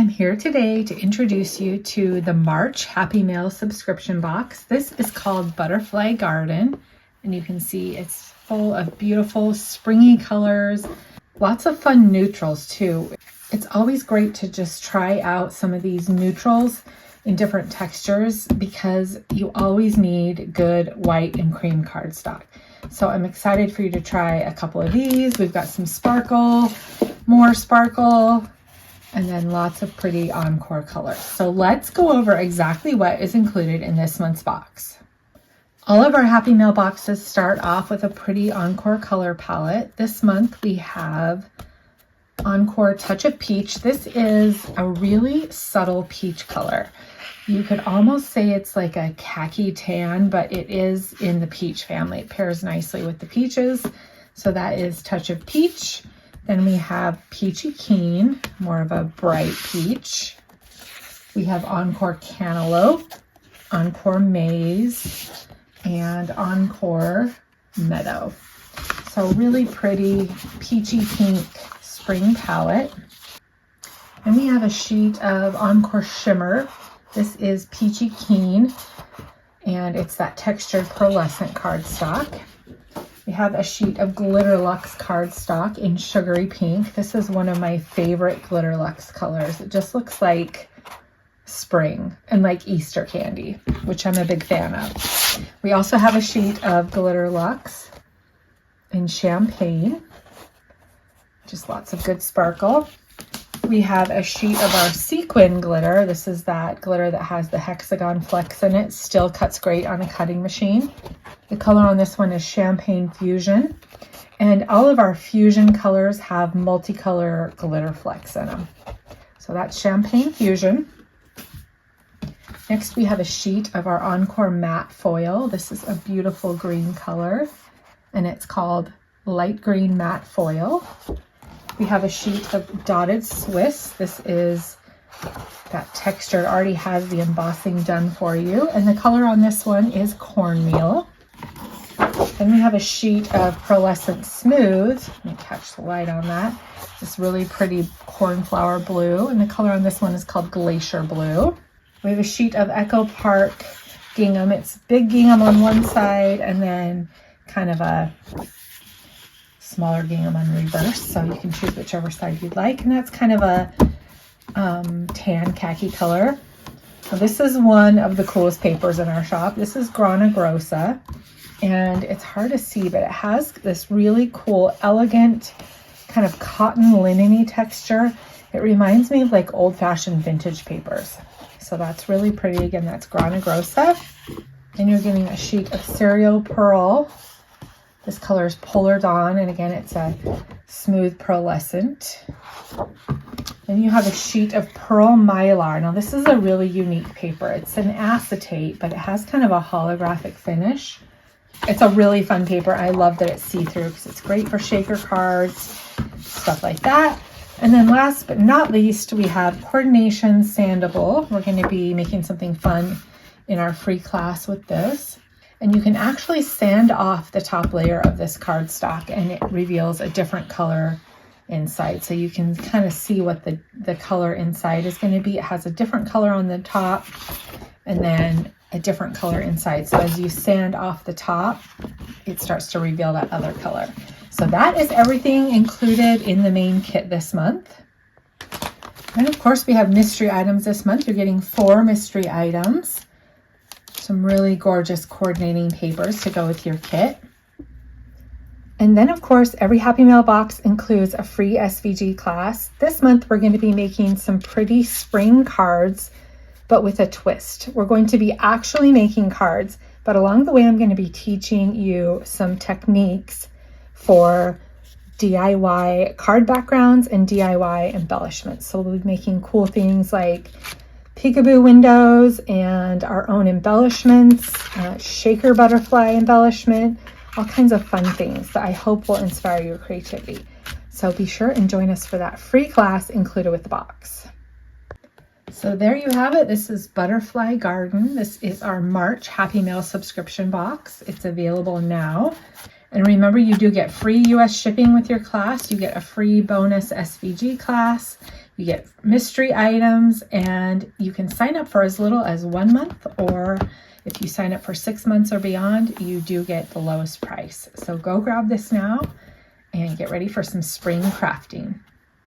I'm here today to introduce you to the March Happy Mail subscription box. This is called Butterfly Garden, and you can see it's full of beautiful springy colors, lots of fun neutrals too. It's always great to just try out some of these neutrals in different textures because you always need good white and cream cardstock. So I'm excited for you to try a couple of these. We've got some sparkle, more sparkle, and then lots of pretty encore colors. So let's go over exactly what is included in this month's box. All of our Happy Mail boxes start off with a pretty encore color palette. This month we have Encore Touch of Peach. This is a really subtle peach color. You could almost say it's like a khaki tan, but it is in the peach family. It pairs nicely with the peaches. So that is Touch of Peach. Then we have Peachy Keen, more of a bright peach. We have Encore Cantaloupe, Encore Maze, and Encore Meadow. So really pretty peachy pink spring palette. And we have a sheet of Encore Shimmer. This is Peachy Keen, and it's that textured pearlescent cardstock. We have a sheet of Glitter Luxe cardstock in Sugary Pink. This is one of my favorite Glitter Luxe colors. It just looks like spring and like Easter candy, which I'm a big fan of. We also have a sheet of Glitter Luxe in Champagne. Just lots of good sparkle. We have a sheet of our sequin glitter. This is that glitter that has the hexagon flecks in it. Still cuts great on a cutting machine. The color on this one is Champagne Fusion. And all of our fusion colors have multicolor glitter flecks in them. So that's Champagne Fusion. Next we have a sheet of our Encore Matte Foil. This is a beautiful green color, and it's called Light Green Matte Foil. We have a sheet of Dotted Swiss. This is that texture. It already has the embossing done for you. And the color on this one is Cornmeal. Then we have a sheet of Pearlescent Smooth. Let me catch the light on that. This really pretty cornflower blue. And the color on this one is called Glacier Blue. We have a sheet of Echo Park Gingham. It's big gingham on one side and then kind of a smaller gingham on reverse, so you can choose whichever side you'd like. And that's kind of a tan khaki color. So this is one of the coolest papers in our shop. This is Grana Grossa, and it's hard to see, but it has this really cool, elegant kind of cotton linen-y texture. It reminds me of like old-fashioned vintage papers. So that's really pretty. Again, that's Grana Grossa. Then you're getting a sheet of Cereal Pearl. This color is Polar Dawn, and again, it's a smooth pearlescent. Then you have a sheet of Pearl Mylar. Now, this is a really unique paper. It's an acetate, but it has kind of a holographic finish. It's a really fun paper. I love that it's see-through because it's great for shaker cards, stuff like that. And then last but not least, we have Coordination Sandable. We're going to be making something fun in our free class with this. And you can actually sand off the top layer of this cardstock, and it reveals a different color inside. So you can kind of see what the color inside is going to be. It has a different color on the top and then a different color inside. So as you sand off the top, it starts to reveal that other color. So that is everything included in the main kit this month. And of course, we have mystery items this month. You're getting 4 mystery items. Some really gorgeous coordinating papers to go with your kit. And then of course, every Happy Mail box includes a free SVG class. This month, we're going to be making some pretty spring cards, but with a twist. We're going to be actually making cards, but along the way, I'm going to be teaching you some techniques for DIY card backgrounds and DIY embellishments. So we'll be making cool things like peekaboo windows and our own embellishments, shaker butterfly embellishment, all kinds of fun things that I hope will inspire your creativity. So be sure and join us for that free class included with the box. So there you have it. This is Butterfly Garden. This is our March Happy Mail subscription box. It's available now. And remember, you do get free US shipping with your class. You get a free bonus SVG class. You get mystery items, and you can sign up for as little as 1 month, or if you sign up for 6 months or beyond, you do get the lowest price. So go grab this now and get ready for some spring crafting.